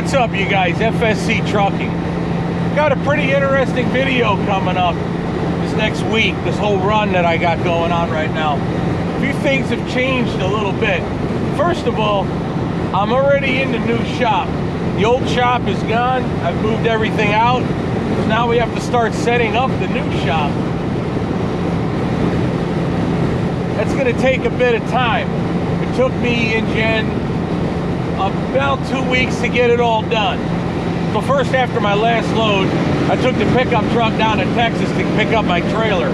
what's up you guys? FSC Trucking. Got a pretty interesting video coming up this next week, this whole run that I got going on right now. A few things have changed a little bit. First of all, I'm already in the new shop. The old shop is gone. I've moved everything out. So now we have to start setting up the new shop. That's going to take a bit of time. It took me in about 2 weeks to get it all done. So first, after my last load, I took the pickup truck down to Texas to pick up my trailer,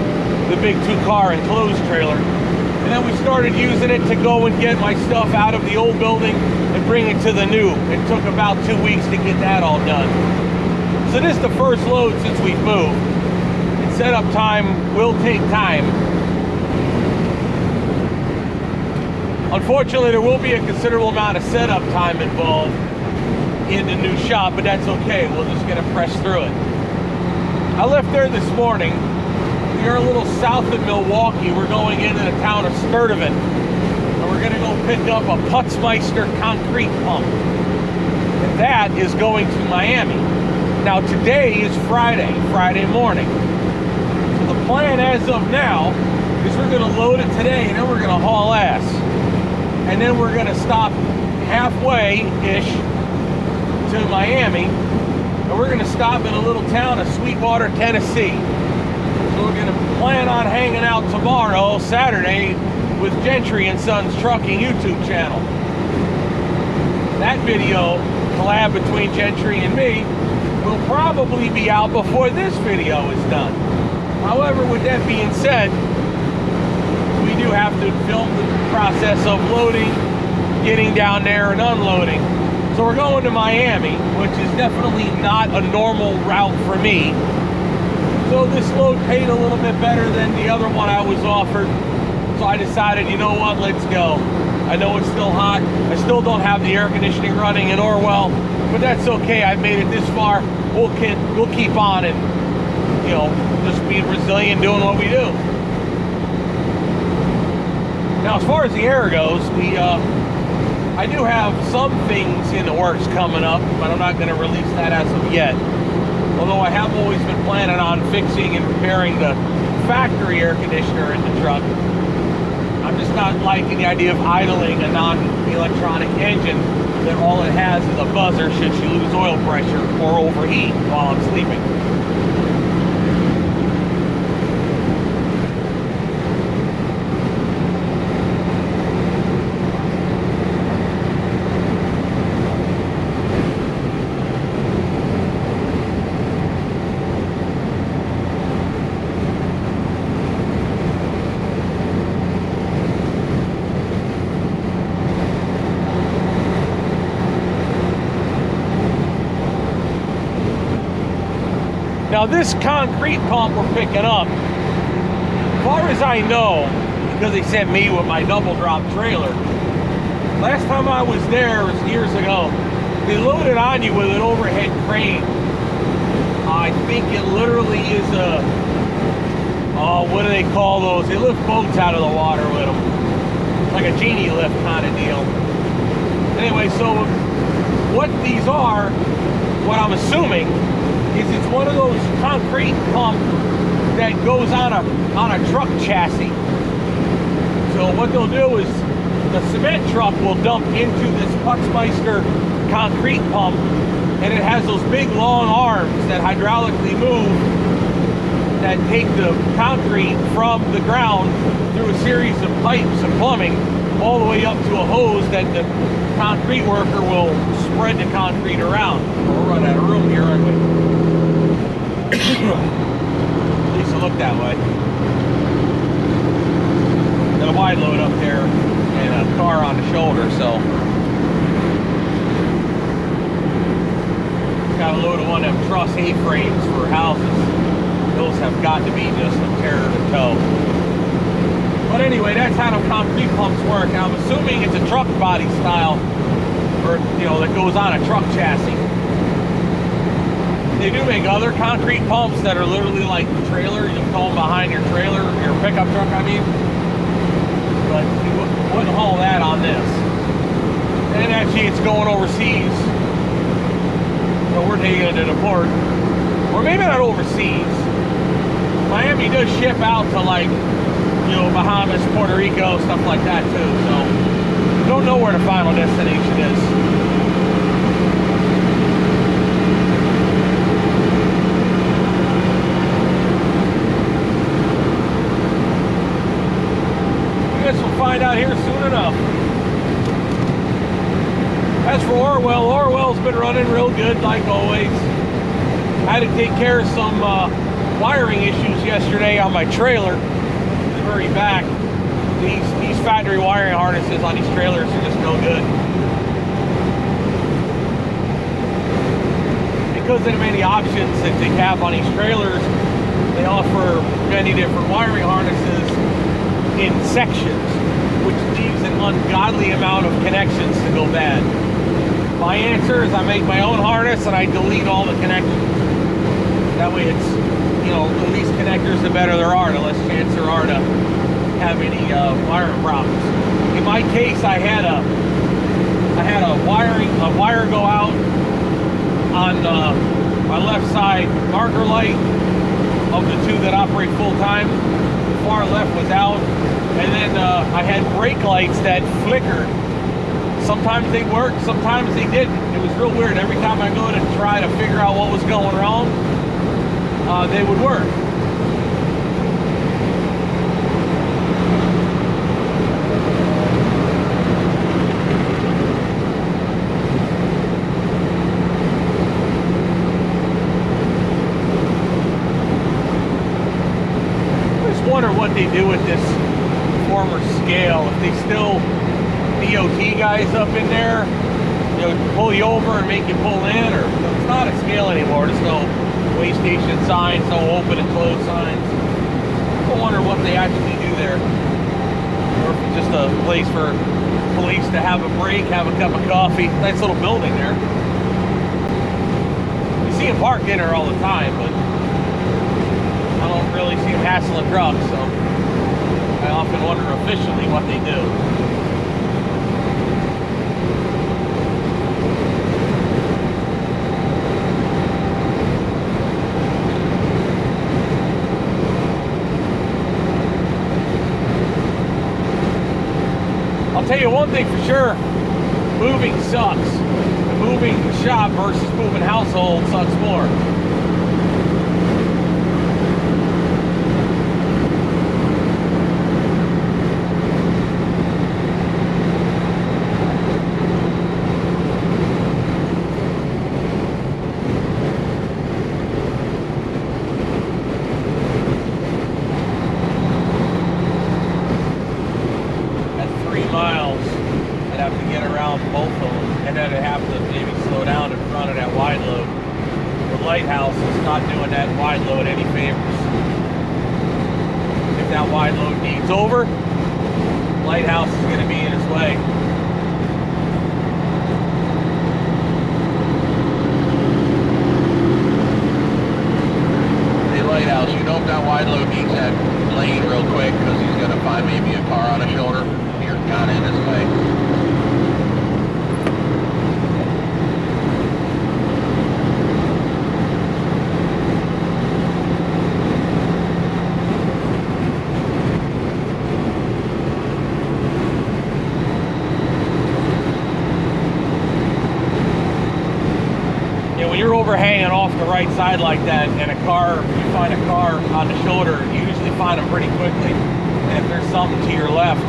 the big 2-car enclosed trailer. And then we started using it to go and get my stuff out of the old building and bring it to the new. It took about 2 weeks to get that all done. So this is the first load since we've moved. And setup time will take time. Unfortunately, there will be a considerable amount of setup time involved in the new shop, but that's okay. We're just gonna press through it. I left there this morning. We are a little south of Milwaukee. We're going into the town of Sturtevant, and we're gonna go pick up a Putzmeister concrete pump. And that is going to Miami. Now today is Friday morning. So the plan as of now is we're gonna load it today, and then we're gonna haul ass. And then we're gonna stop halfway-ish to Miami, and we're gonna stop in a little town of Sweetwater, Tennessee. So we're gonna plan on hanging out tomorrow, Saturday, with Gentry and Sons Trucking YouTube channel. That video, collab between Gentry and me, will probably be out before this video is done. However, with that being said, we do have to film the process of loading, getting down there and unloading. So we're going to Miami, which is definitely not a normal route for me. So this load paid a little bit better than the other one I was offered. So I decided, you know what, let's go. I know it's still hot. I still don't have the air conditioning running in Orwell, but that's okay. I've made it this far. We'll keep on and, you know, just being resilient, doing what we do. Now, as far as the air goes, I do have some things in the works coming up, but I'm not going to release that as of yet. Although I have always been planning on fixing and repairing the factory air conditioner in the truck. I'm just not liking the idea of idling a non-electronic engine that all it has is a buzzer should you lose oil pressure or overheat while I'm sleeping. Now this concrete pump we're picking up, as far as I know, because they sent me with my double drop trailer, last time I was there, it was years ago, they loaded on you with an overhead crane. I think it literally is a, what do they call those? They lift boats out of the water with them. It's like a genie lift kind of deal. Anyway, so what these are, what I'm assuming, is it's one of those concrete pumps that goes on a truck chassis. So what they'll do is the cement truck will dump into this Putzmeister concrete pump, and it has those big long arms that hydraulically move that take the concrete from the ground through a series of pipes and plumbing all the way up to a hose that the concrete worker will spread the concrete around. We'll run out of room here, aren't we? At least it looked that way. Got a wide load up there and a car on the shoulder, so got a load of one of them truss A-frames for houses. Those have got to be just a terror to tow. But anyway, that's how the concrete pumps work. I'm assuming it's a truck body style, or you know, that goes on a truck chassis. They do make other concrete pumps that are literally like the trailer. You throw them behind your trailer, your pickup truck, I mean. But you wouldn't haul that on this. And actually, it's going overseas So we're taking it to the port. Or maybe not overseas. Miami does ship out to, like, you know, Bahamas, Puerto Rico, stuff like that too. So don't know where the final destination is. I guess we'll find out here soon enough. As for Orwell, Orwell's been running real good like always. I had to take care of some wiring issues yesterday on my trailer. The very back. These factory wiring harnesses on these trailers are just no good. Because of the many options that they have on these trailers, they offer many different wiring harnesses in sections, which leaves an ungodly amount of connections to go bad. My answer is I make my own harness and I delete all the connections. That way it's, you know, the least connectors the better there are, the less chance there are to have any wiring problems. In my case, I had a wire go out on my left side marker light of the two that operate full time. The far left was out, and then I had brake lights that flickered. Sometimes they worked, sometimes they didn't. It was real weird. Every time I go to try to figure out what was going wrong, they would work. I just wonder what they do with this former scale. If they still DOT guys up in there, you know, pull you over and make you pull in, or it's not a scale anymore. There's no way station signs, no open and close signs. I wonder what they actually do there, or if it's just a place for police to have a break, have a cup of coffee. Nice little building there. You see them parked in there all the time, but I don't really see them hassling trucks, so I often wonder officially what they do. I'll tell you one thing for sure, moving sucks. Moving shop versus moving household sucks more. Over, lighthouse is going to be in his way. Hey, lighthouse, you know if that wide load needs that lane real quick because he's going to find maybe a car on his shoulder. You're kind of in his way. Overhanging off the right side like that, and you find a car on the shoulder, you usually find them pretty quickly. And if there's something to your left,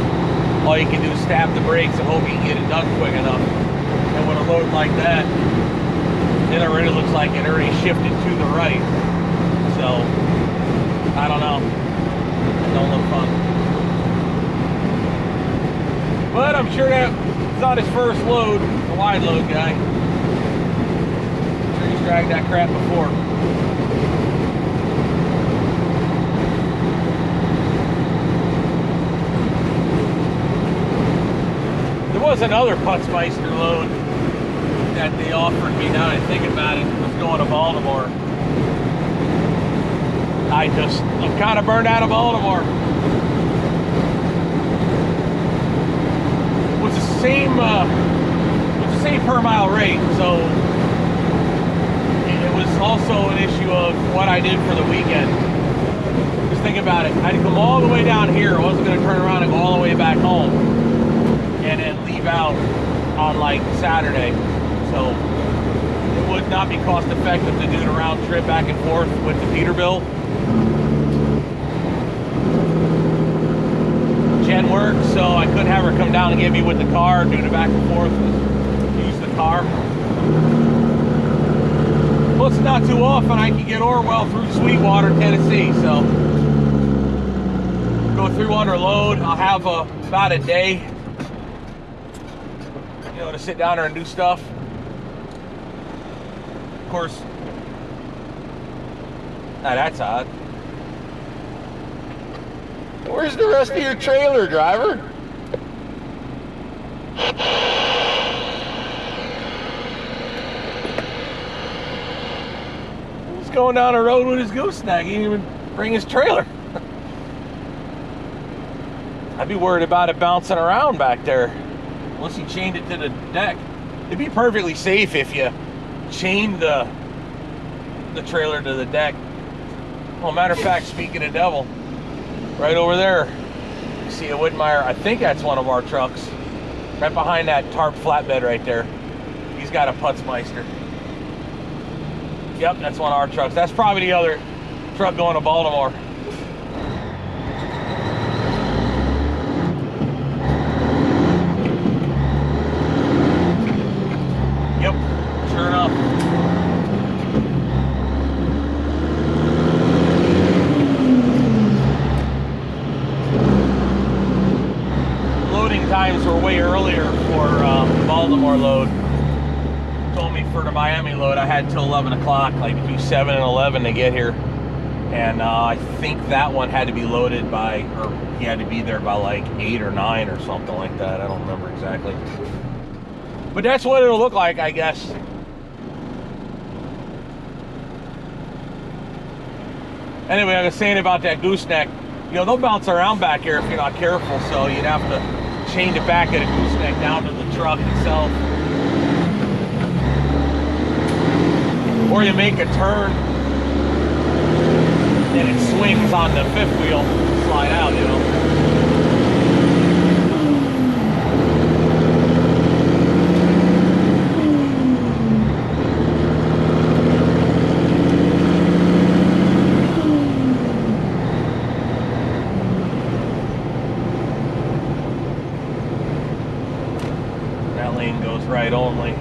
all you can do is stab the brakes and hope you can get it done quick enough. And with a load like that, it already looks like it already shifted to the right. So, I don't know. It don't look fun. But I'm sure that's not his first load, the wide load guy. Dragged that crap before. There was another Putzmeister load that they offered me, now that I think about it. It was going to Baltimore. I'm kind of burned out of Baltimore. It was the same per mile rate, so was also an issue of what I did for the weekend. Just think about it. I had to come all the way down here. I wasn't going to turn around and go all the way back home and then leave out on like Saturday. So it would not be cost effective to do the round trip back and forth with the Peterbilt. Jen worked, so I couldn't have her come down and get me with the car, do the back and forth, use the car. Plus, not too often I can get Orwell through Sweetwater, Tennessee, so go through under load. I'll have about a day, you know, to sit down there and do stuff. Of course, that's odd. Where's the rest of your trailer, driver? He's going down the road with his gooseneck. He didn't even bring his trailer. I'd be worried about it bouncing around back there, unless you chained it to the deck. It'd be perfectly safe if you chained the trailer to the deck. Well, matter of fact, speaking of devil, right over there, you see a Whitmire. I think that's one of our trucks. Right behind that tarp flatbed right there. He's got a Putzmeister. Yep, that's one of our trucks. That's probably the other truck going to Baltimore. Yep, sure enough. Times were way earlier for the Baltimore load. Told me for the Miami load I had till 11 o'clock, like between 7 and 11 to get here. And I think that one had to be loaded by, or he had to be there by like 8 or 9 or something like that. I don't remember exactly. But that's what it'll look like, I guess. Anyway, I was saying about that gooseneck. You know, they'll bounce around back here if you're not careful, so you'd have to chain it back at a gooseneck down to the truck itself. Or you make a turn and it swings on the fifth wheel, slide out, you know. Right only.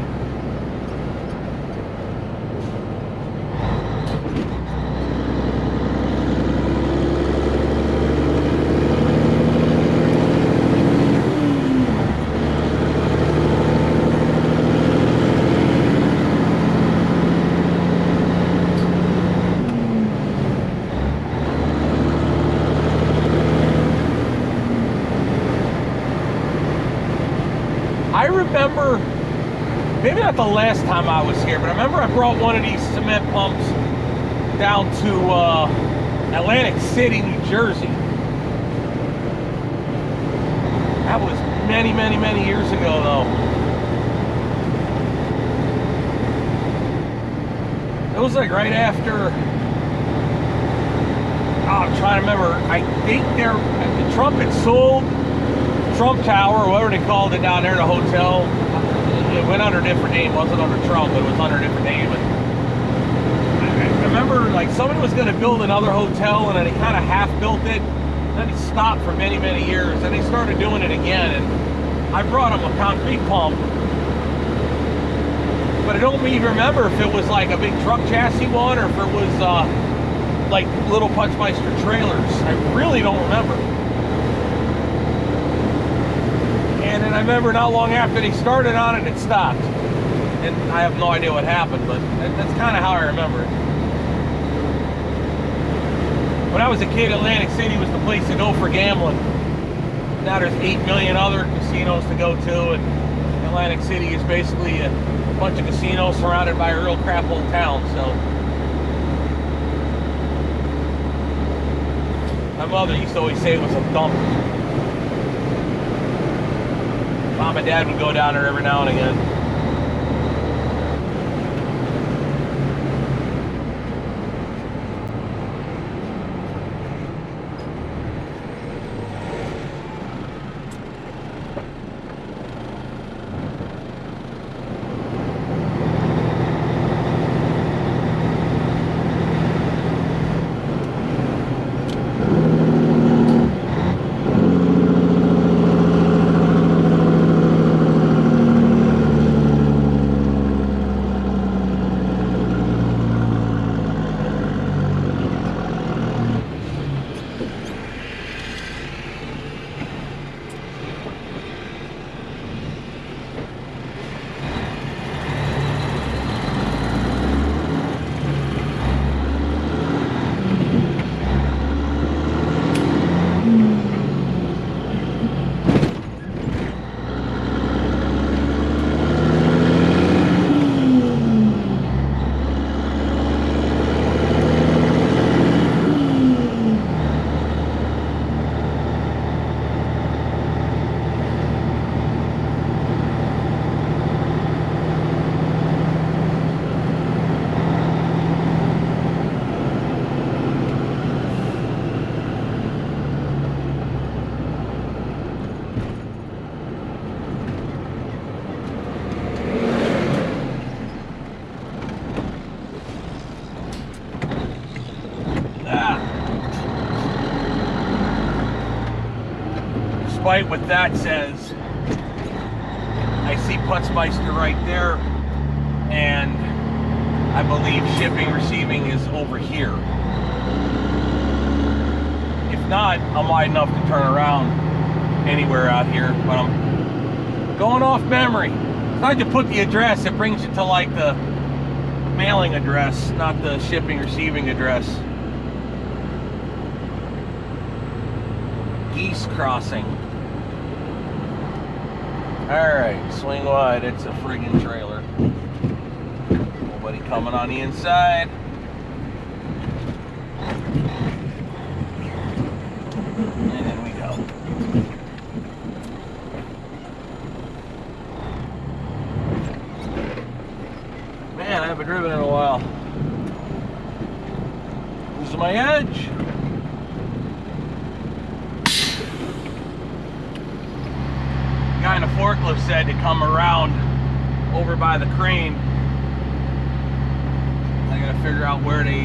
I remember, maybe not the last time I was here, but I remember I brought one of these cement pumps down to Atlantic City, New Jersey. That was many, many, many years ago, though. It was like right after, I'm trying to remember, I think the Trump had sold Trump Tower, or whatever they called it down there, the hotel. It went under a different name. It wasn't under Trump, but it was under a different name. And I remember, like, somebody was going to build another hotel, and then they kind of half-built it. Then it stopped for many, many years. Then they started doing it again, and I brought them a concrete pump. But I don't even remember if it was like a big truck chassis one, or if it was like little Putzmeister trailers. I really don't remember. And then I remember not long after they started on it, it stopped. And I have no idea what happened, but that's kind of how I remember it. When I was a kid, Atlantic City was the place to go for gambling. Now there's 8 million other casinos to go to, and Atlantic City is basically a bunch of casinos surrounded by a real crap old town, so. My mother used to always say it was a dump. Mom and Dad would go down there every now and again. right what that says. I see Putzmeister right there, and I believe shipping receiving is over here. If not, I'm wide enough to turn around anywhere out here, but I'm going off memory. It's not to put the address, it brings you to like the mailing address, not the shipping receiving address. Geese crossing. Alright, swing wide, it's a friggin' trailer. Nobody coming on the inside. And in we go. Man, I haven't driven in a while. Losing my edge. The guy in the forklift said to come around over by the crane. I gotta figure out where they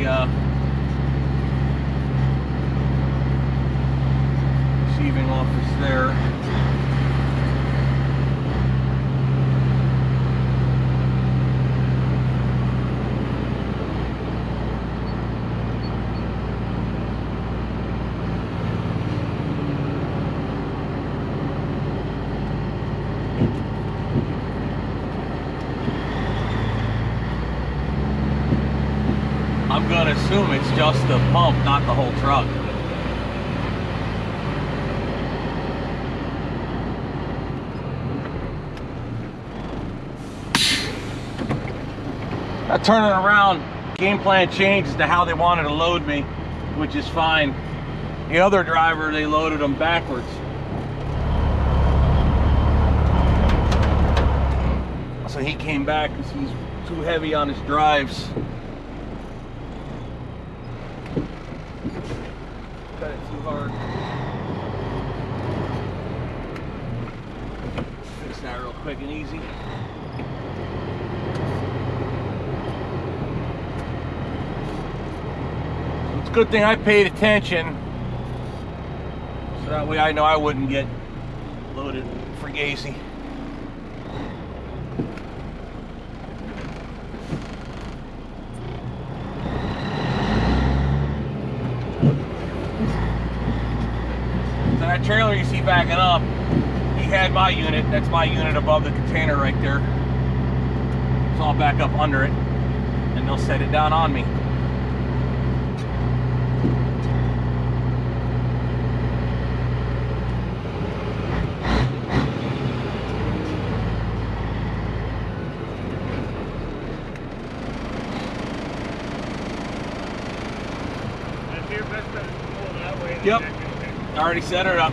receiving office there. I'm gonna assume it's just the pump, not the whole truck. Now turning around, game plan changed to how they wanted to load me, which is fine. The other driver, they loaded them backwards. So he came back because he's too heavy on his drives. Cut it too hard. Fix that real quick and easy. It's a good thing I paid attention, so that way I know I wouldn't get loaded fregazy. That trailer you see backing up, he had my unit. That's my unit above the container right there. So I'll back up under it and they'll set it down on me. That's your best bet to pull that way. Yep. I already set it up.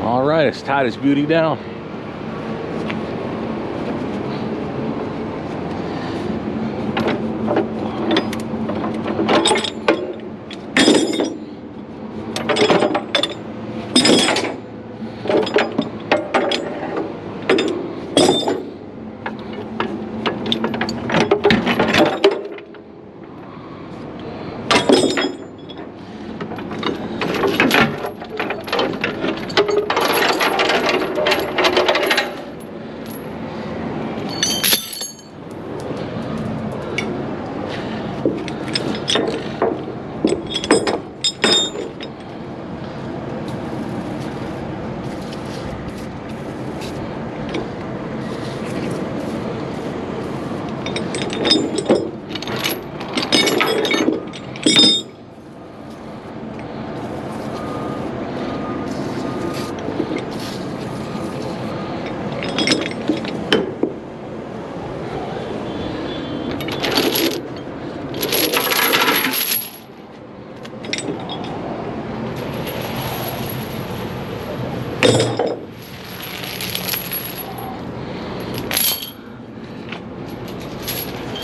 All right, it's tied his beauty down.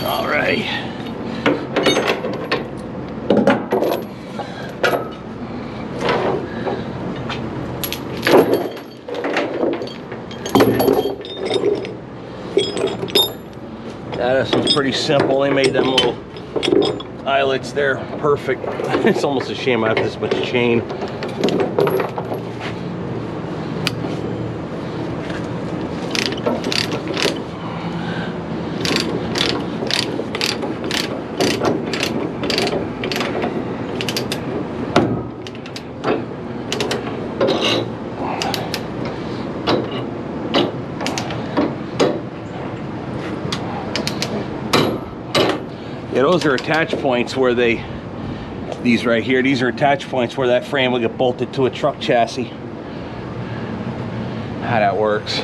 All right. Yeah, this one's pretty simple. They made them little eyelets there perfect. It's almost a shame I have this much chain. Yeah, those are attach points where these right here, these are attach points where that frame will get bolted to a truck chassis. How that works.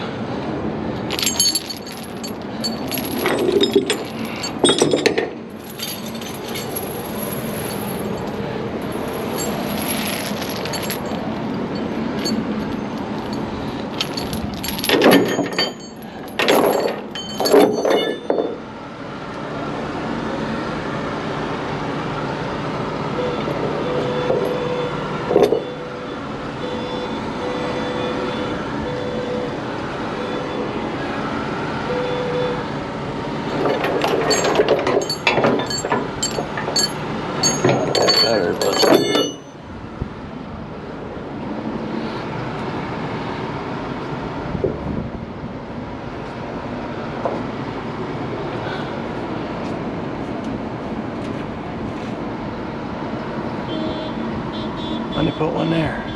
Let me put one there.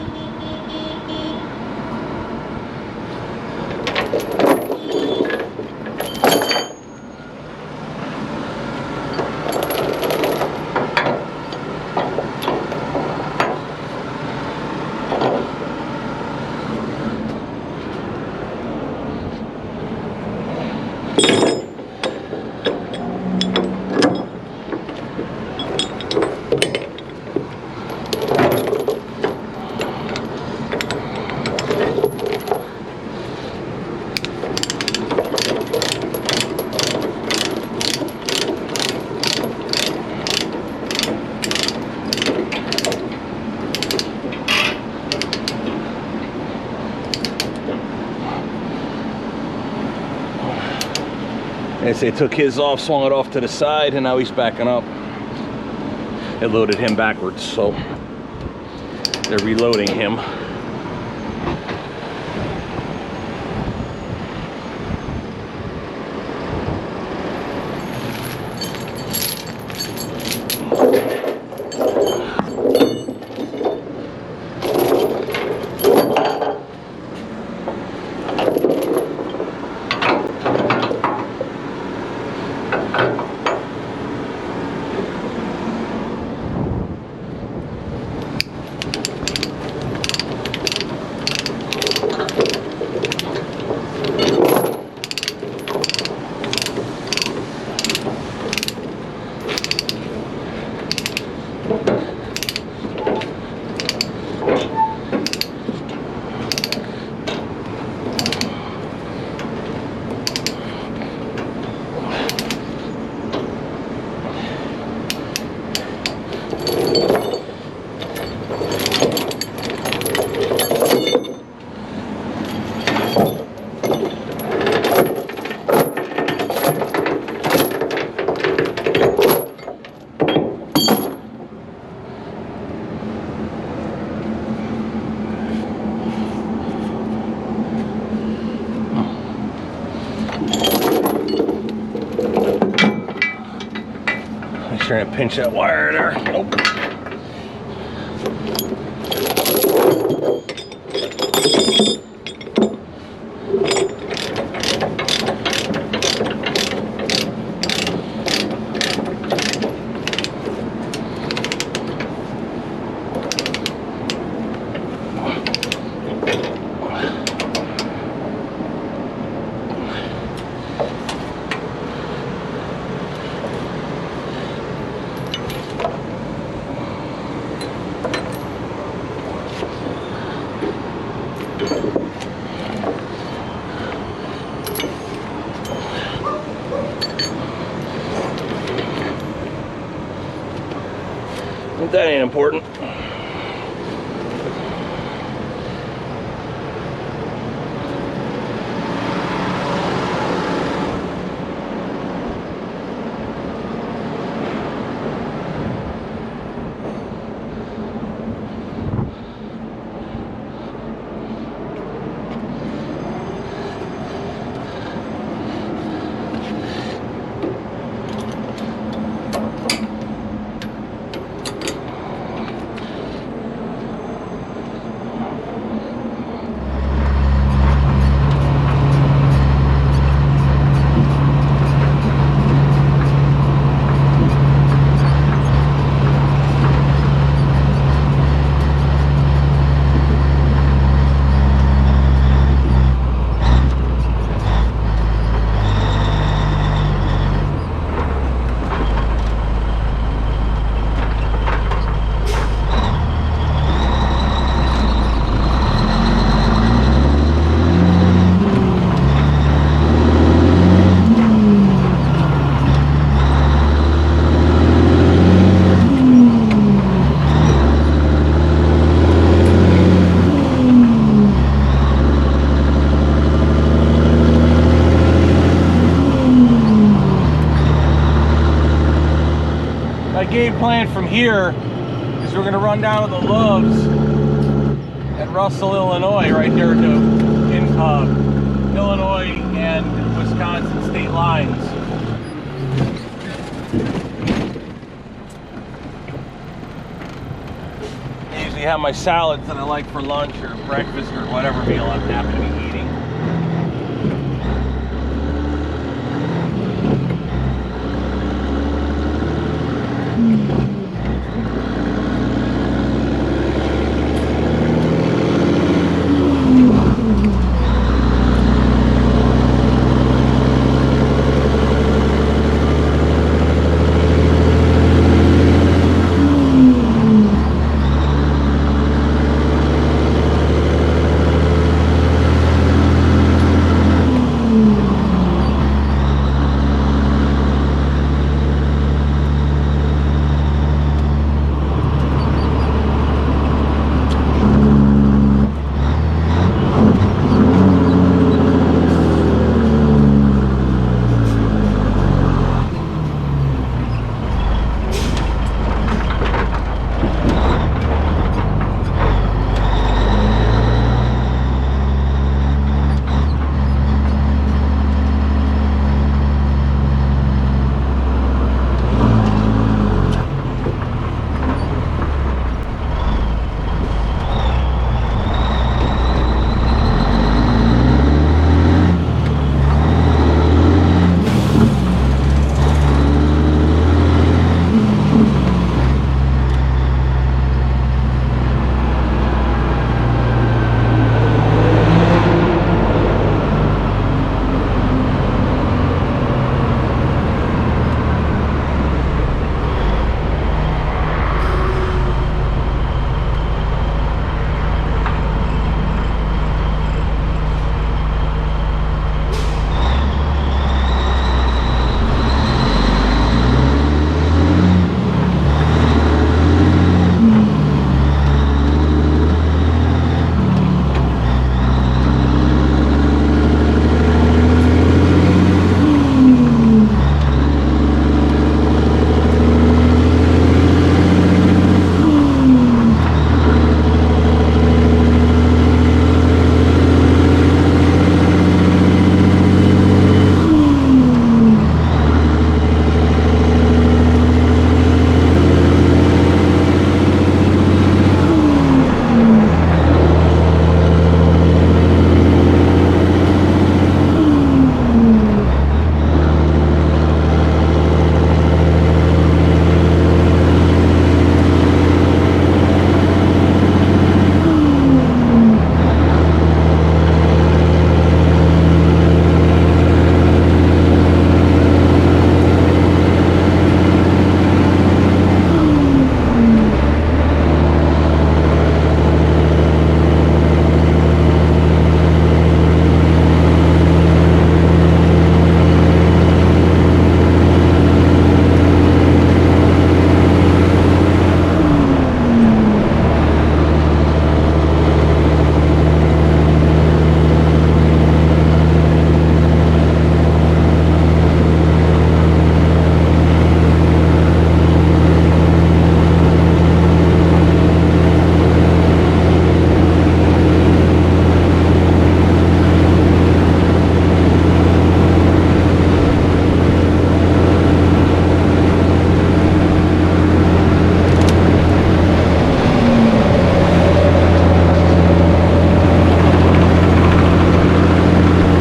As they took his off, swung it off to the side, and now he's backing up. It loaded him backwards, so they're reloading him. Trying to pinch that wire there. Nope. That ain't important. Game plan from here is we're going to run down to the Loves at Russell, Illinois, right there to Illinois and Wisconsin state lines. I usually have my salads that I like for lunch or breakfast or whatever meal I happen to be eating.